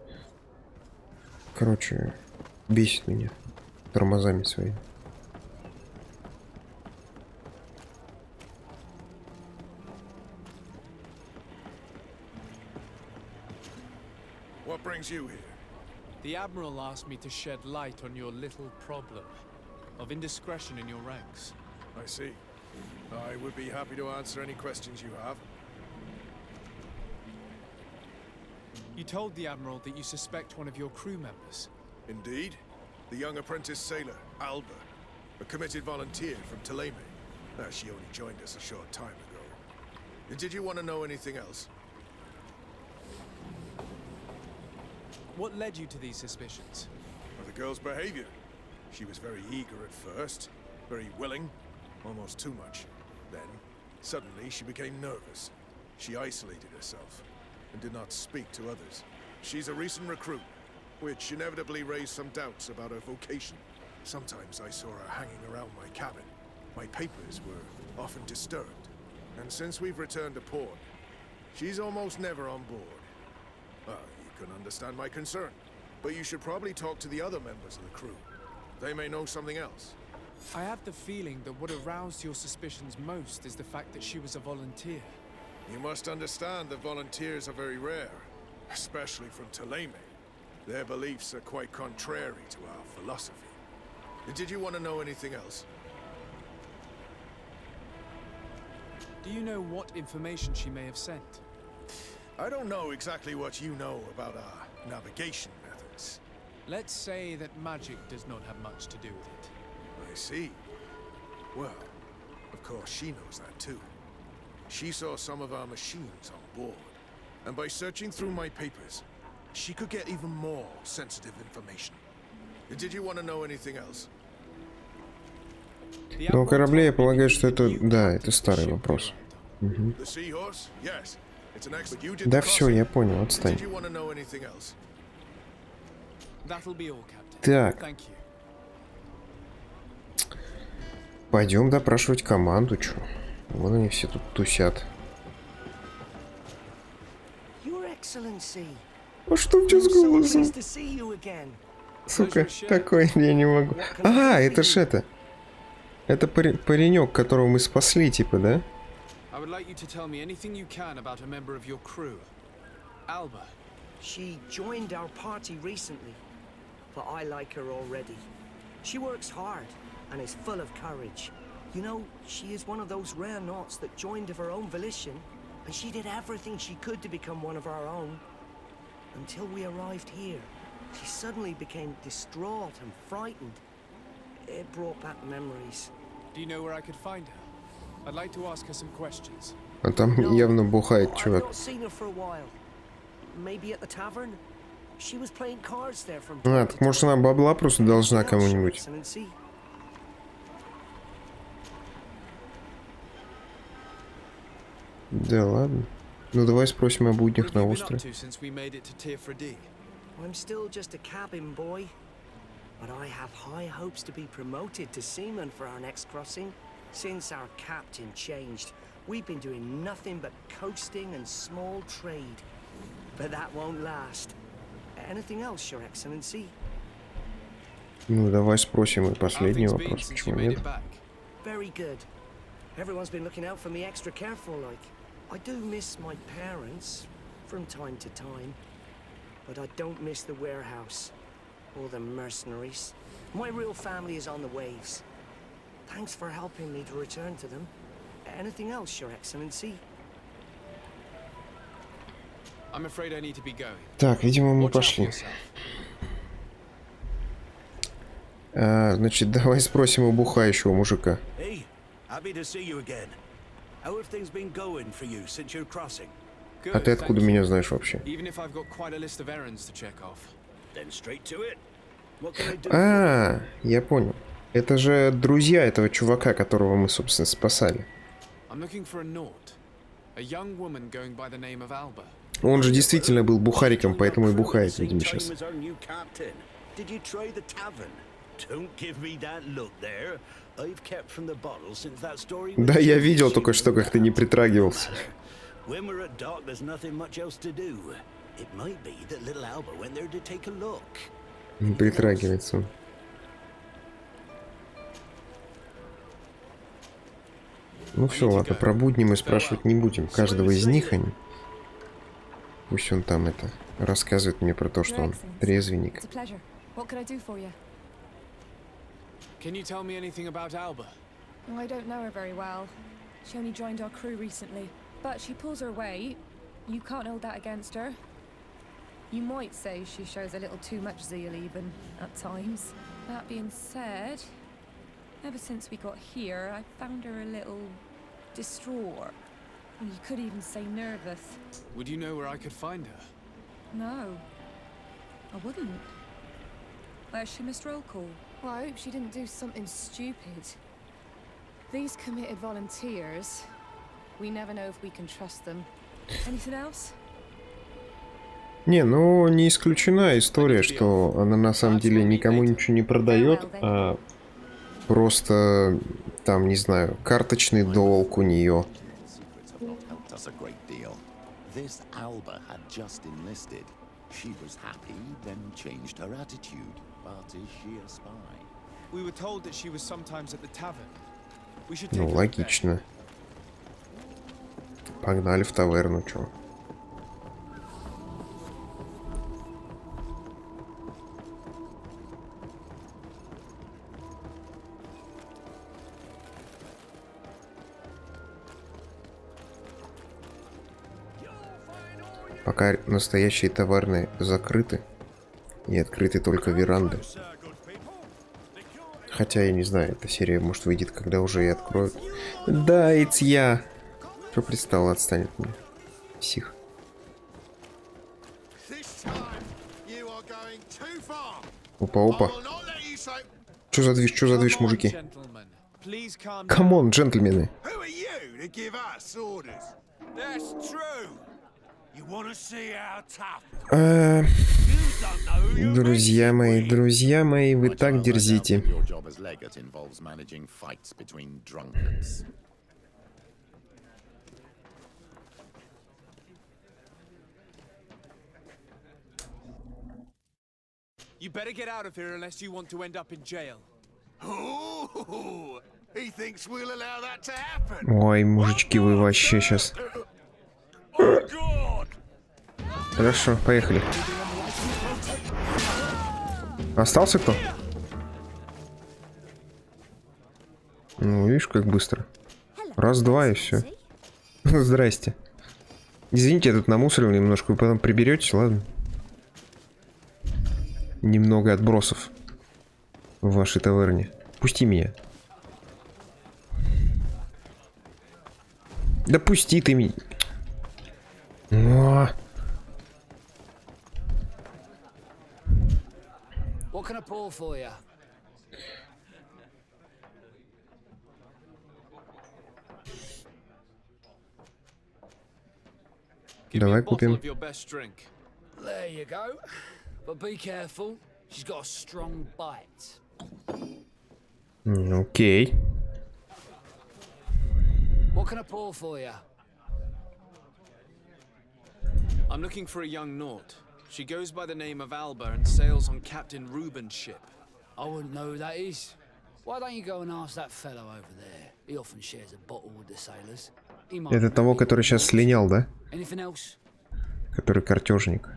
Короче, бесит меня тормозами своими. What brings you here? The Admiral asked me to shed light on your little problem of indiscretion in your ranks. I see. I would be happy to answer any questions you have. You told the Admiral that you suspect one of your crew members. Indeed. The young apprentice sailor, Alba. A committed volunteer from Ptolemy. She only joined us a short time ago. Did you want to know anything else? What led you to these suspicions? Well, the girl's behavior. She was very eager at first. Very willing. Almost too much. Then, suddenly, she became nervous. She isolated herself and did not speak to others. She's a recent recruit, which inevitably raised some doubts about her vocation. Sometimes I saw her hanging around my cabin. My papers were often disturbed. And since we've returned to port, she's almost never on board. You can understand my concern, but you should probably talk to the other members of the crew. They may know something else. I have the feeling that what aroused your suspicions most is the fact that she was a volunteer. You must understand that volunteers are very rare, especially from Tuleme. Their beliefs are quite contrary to our philosophy. Did you want to know anything else? Do you know what information she may have sent? I don't know exactly what you know about our navigation methods. Let's say that magic does not have much to do with it. I see. Well, of course she knows that too. She saw some of our machines on board, and by searching through my papers, she could get even more sensitive information. Did you want to know anything else? Но у кораблей, я полагаю, что это... Да, это старый вопрос. Угу. Да все, я понял, отстань. Так. Пойдем допрашивать команду, чё. Вон они все тут тусят. А что у тебя с голосом? Сука, какой я не могу. А, это ж это. Это паренек, которого мы спасли, типа, да? She joined our party recently, but I like her already. She works hard and is full of courage. You know, she is one of those rare naughts that joined of her own volition, and she did everything she could to become one of our own. Until we arrived here, she suddenly became distraught and frightened. It brought back memories. Do you know where I could find her? I'd like to ask her some questions. А там явно бухает чувак. А, так может она бабла просто должна кому-нибудь. Да ладно. Ну давай спросим о буднях на острове. But I have high hopes to be promoted to seaman for our next crossing. Since our captain changed, we've been doing nothing but coasting and small trade. But that won't last. Anything else, Your Excellency? Ну, давай спросим и последний вопрос. Почему нет? Very good. Everyone's been looking out for me extra careful, like. I do miss my parents from time to time, but I don't miss the warehouse. Or the mercenaries. My real family is on the waves. Thanks for helping me to return to them. Anything else, Your Excellency? I'm afraid I need to be going. Так, видимо, мы пошли. Значит, давай спросим у бухающего мужика. Hey, happy to see you again. How have things been going for you since your crossing? А ты откуда меня знаешь вообще? Even if I've got quite a list of errands to check off. Then straight to it. What can I do? А, я понял. Это же друзья этого чувака, которого мы, собственно, спасали. Он же действительно был бухариком, поэтому и бухает, видимо, сейчас. Да, я видел только что, как ты не притрагивался. Не притрагивается он. Ну все, ладно, про будни мы спрашивать не будем. Каждого из них они. Пусть он там это рассказывает мне про то, что он трезвенник. Can you tell me anything about Alba? I don't know her very well. She only joined our crew recently, but she pulls her weight. You can't hold that against her. You might say she shows a little too much zeal even, at times. That being said, ever since we got here, I found her a little distraught. You could even say nervous. Would you know where I could find her? No, I wouldn't. Where's she, Mr. O'Call? Well, I hope she didn't do something stupid. These committed volunteers, we never know if we can trust them. Anything else? Не, ну не исключена история, что она на самом деле никому ничего не продает, а просто там, не знаю, карточный долг у нее. This Alba had just enlisted. She was happy, then changed her attitude. But is she a spy? We were told that she was sometimes at the tavern. We should Ну, take логично. Погнали в таверну, чё. Пока настоящие таверны закрыты и открыты только веранды. Хотя я не знаю, эта серия может выйдет, когда уже и откроют. Да, it's я. Что пристало, отстанет от меня. Псих. Опа. Чё за движ, мужики? Камон, джентльмены. Друзья мои, вы так дерзите. You better get out of here unless you want to end up in jail. He thinks we'll allow that to happen. Ой, мужички, вы вообще сейчас. Хорошо, поехали. Остался кто? Ну, видишь, как быстро. Раз-два и все. Здрасте. Извините, я тут намусорил немножко, вы потом приберетесь, ладно? Немного отбросов в вашей таверне. Пусти меня. Да пусти ты меня. О! What can I pour for you? Давай купим. There you go. But be careful. She's got a strong bite. Окей. What can I pour for you? I'm looking for a young Naut. She goes by the name of Alba and sails on Captain Reuben's ship. I wouldn't know who that is. Why don't you go and ask that fellow over there? He often shares a bottle with the sailors. Это того, который сейчас слинял, да? Anything else? Который картежник.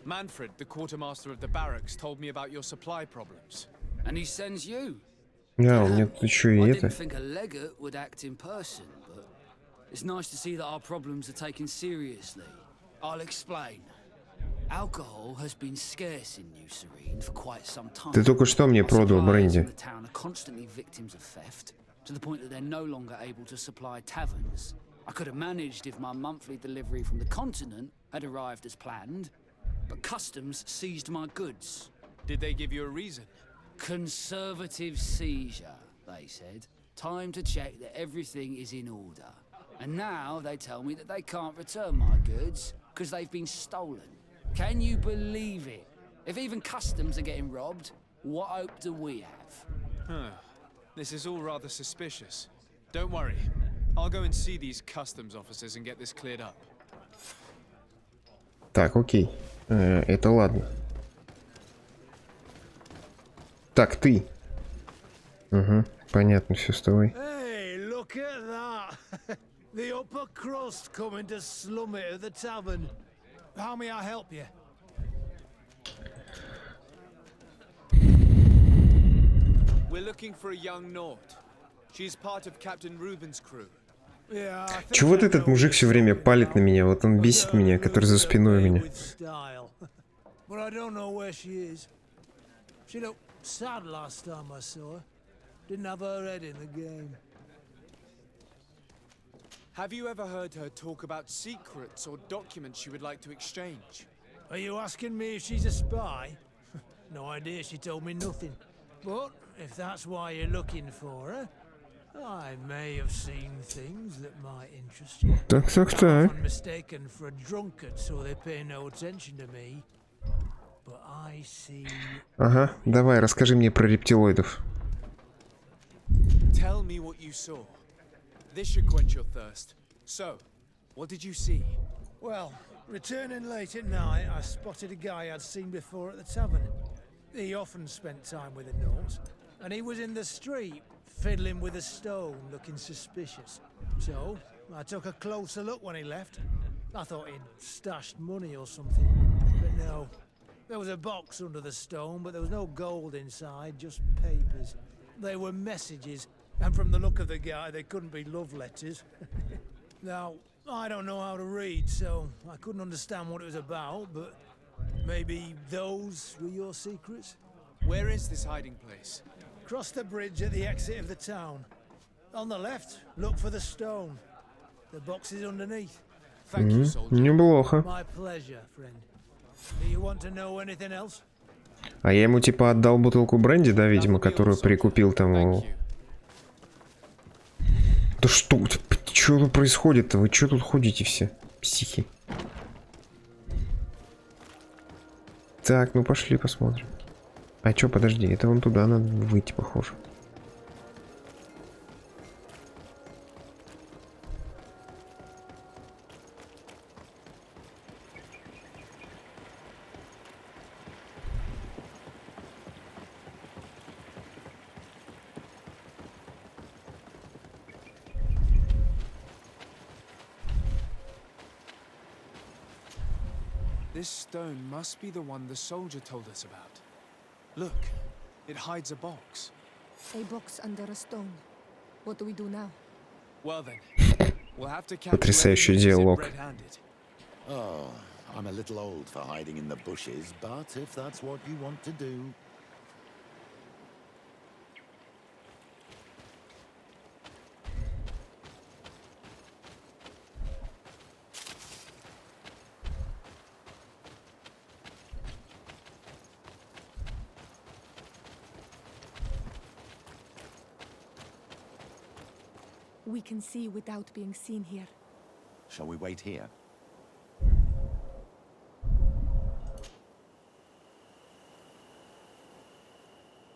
Manfred, the quartermaster of the barracks, told me about your supply problems. And he sends you. Да, у меня тут еще и это. I didn't think a legate would act in person, but it's nice to see that our problems are taken seriously. I'll explain. Alcohol has been scarce in New Serene for quite some time. Ты только что мне продал бренди. The town are constantly victims of theft, to the point that they're no longer able to supply taverns. I could have managed if my monthly delivery from the continent had arrived as planned, but customs seized my goods. Did they give you a reason? Conservative seizure, they said. Time to check that everything is in order. And now they tell me that they can't return my goods because they've been stolen. Can you believe it? If even customs are getting robbed, what hope do we have? Huh. This is all rather suspicious. Don't worry. I'll go and see these customs officers and get this cleared up. Так, окей. Это ладно. Так, ты. Угу, понятно, все с тобой. Hey, look at that. The upper crust coming to slum it at the tavern. How may I help you? We're looking for a young Naut. She's part of Captain Reuben's crew. Чего вот этот мужик все время палит на меня? Вот он бесит меня, который за спиной у меня. But I don't know where she is. She looked sad last time I saw her. Didn't have her head in the game. Have you ever heard her talk about secrets or documents she would like to exchange? Are you asking me if she's a spy? No idea, she told me nothing. But if that's why you're looking for her, I may have seen things that might interest you. Так. I'm mistaken for a drunkard, so they pay no attention to me. But I see. Ага, давай, расскажи мне про рептилоидов. Tell me what you saw. This should quench your thirst. So, what did you see? Well, returning late at night, I spotted a guy I'd seen before at the tavern. He often spent time with the Nords, and he was in the street, fiddling with a stone, looking suspicious. So, I took a closer look when he left. I thought he'd stashed money or something, but no. There was a box under the stone, but there was no gold inside, just papers. They were messages, and from the look of the guy, they couldn't be love letters. Now, I don't know how to read, so I couldn't understand what it was about, but maybe those were your secrets? Where is this hiding place? Cross the bridge at the exit of the town. On the left, look for the stone. The box is underneath. Thank you, soldier. Неплохо. My pleasure, friend. Do you want to know anything else? А я ему типа отдал бутылку бренди, да, видимо, которую прикупил там. Да что тут происходит-то? Вы что тут ходите все? Психи. Так, ну пошли посмотрим. А чё, подожди, это вон туда надо выйти, похоже. This stone must be the one the soldier told us about. Look, it hides a box. A box under a stone. What do we do now? Well then, we'll have to catch Потрясающий диалог. red-handed. Oh, I'm a little old for hiding in the bushes, but if that's what you want to do. We can see without being seen here. Shall we wait here?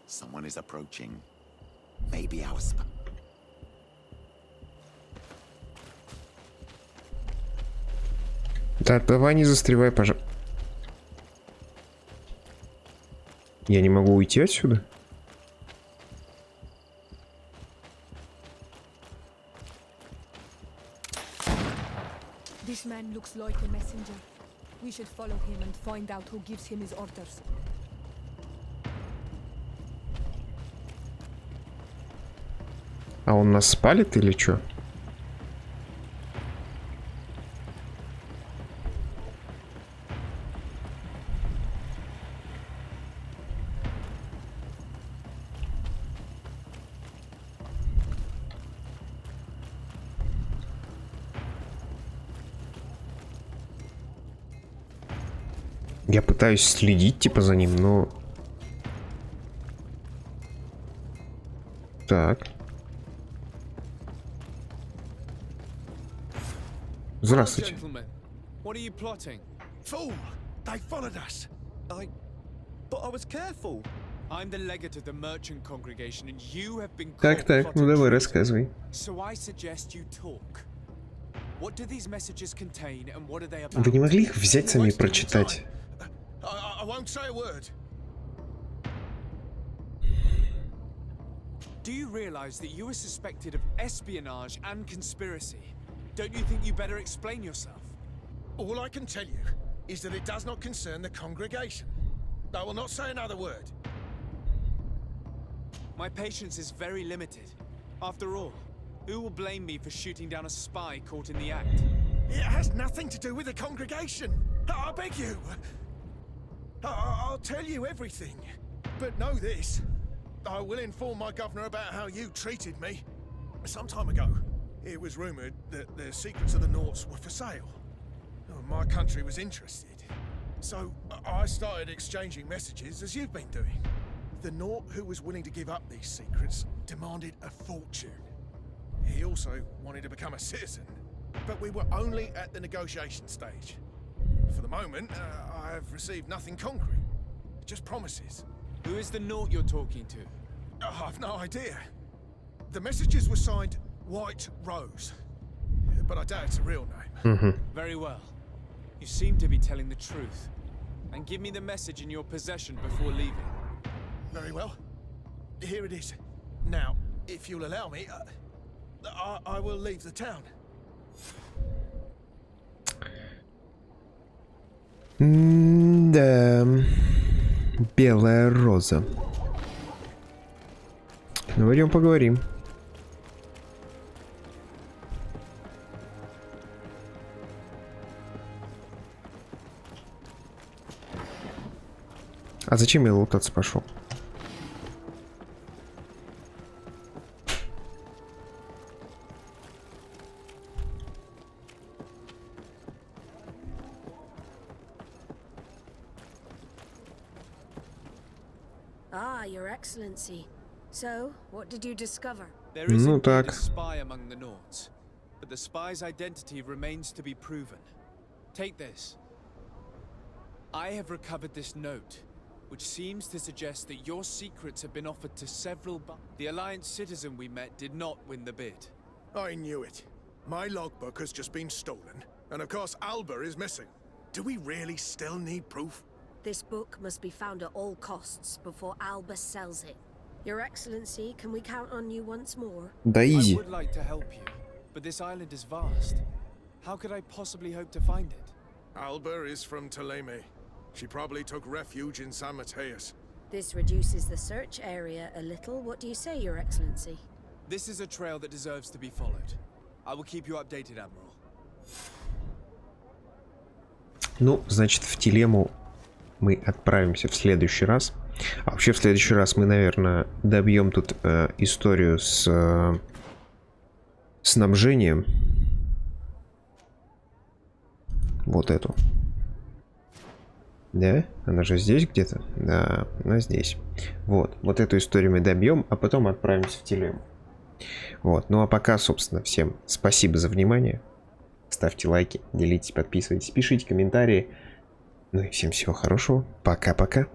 Someone is approaching. Maybe our Да, давай не застревай, пожалуйста. Я не могу уйти отсюда? This man looks like a messenger. We should follow him and find out who gives him his orders. А он нас спалит или чё? Я пытаюсь следить, типа, за ним, но... Так. Здравствуйте. What are you plotting? Fool! They followed us. But I was careful. I'm the legate of the merchant congregation, and you have been Так, ну давай, рассказывай. So I suggest you talk. What do these messages contain, and what are they about? Вы не могли их взять сами и прочитать? I won't say a word. Do you realize that you are suspected of espionage and conspiracy? Don't you think you better explain yourself? All I can tell you is that it does not concern the congregation. I will not say another word. My patience is very limited. After all, who will blame me for shooting down a spy caught in the act? It has nothing to do with the congregation. I beg you. I'll tell you everything. But know this. I will inform my governor about how you treated me. Some time ago, it was rumored that the secrets of the Nords were for sale. My country was interested. So I started exchanging messages as you've been doing. The Nord who was willing to give up these secrets demanded a fortune. He also wanted to become a citizen, but we were only at the negotiation stage. For the moment, I have received nothing concrete, just promises. Who is the Nort you're talking to? Oh, I've no idea. The messages were signed White Rose, but I doubt it's a real name. Very well. You seem to be telling the truth. And give me the message in your possession before leaving. Very well. Here it is. Now, if you'll allow me, I will leave the town. Да. Белая роза. Ну, пойдем поговорим. А зачем я лутаться пошел? Ah, Your Excellency. So, what did you discover? There is indeed a spy among the Nords, but the spy's identity remains to be proven. Take this. I have recovered this note, which seems to suggest that your secrets have been offered to several the Alliance citizen we met did not win the bid. I knew it. My logbook has just been stolen, and of course Alba is missing. Do we really still need proof? This book must be found at all costs before Alba sells it. Your Excellency, can we count on you once more? Да изи. I would like to help you, but this island is vast. How could I possibly hope to find it? Alba is from Teleme. She probably took refuge in San Mateus. This reduces the search area a little. What do you say, Your Excellency? This is a trail that deserves to be followed. I will keep you updated, Admiral. Ну, значит, в Телему мы отправимся в следующий раз. А вообще в следующий раз мы, наверное, добьем тут историю с снабжением. Вот эту. Да? Она же здесь где-то? Да, она здесь. Вот. Вот эту историю мы добьем, а потом отправимся в Телему. Вот. Ну а пока, собственно, всем спасибо за внимание. Ставьте лайки, делитесь, подписывайтесь, пишите комментарии. Ну и всем всего хорошего. Пока-пока.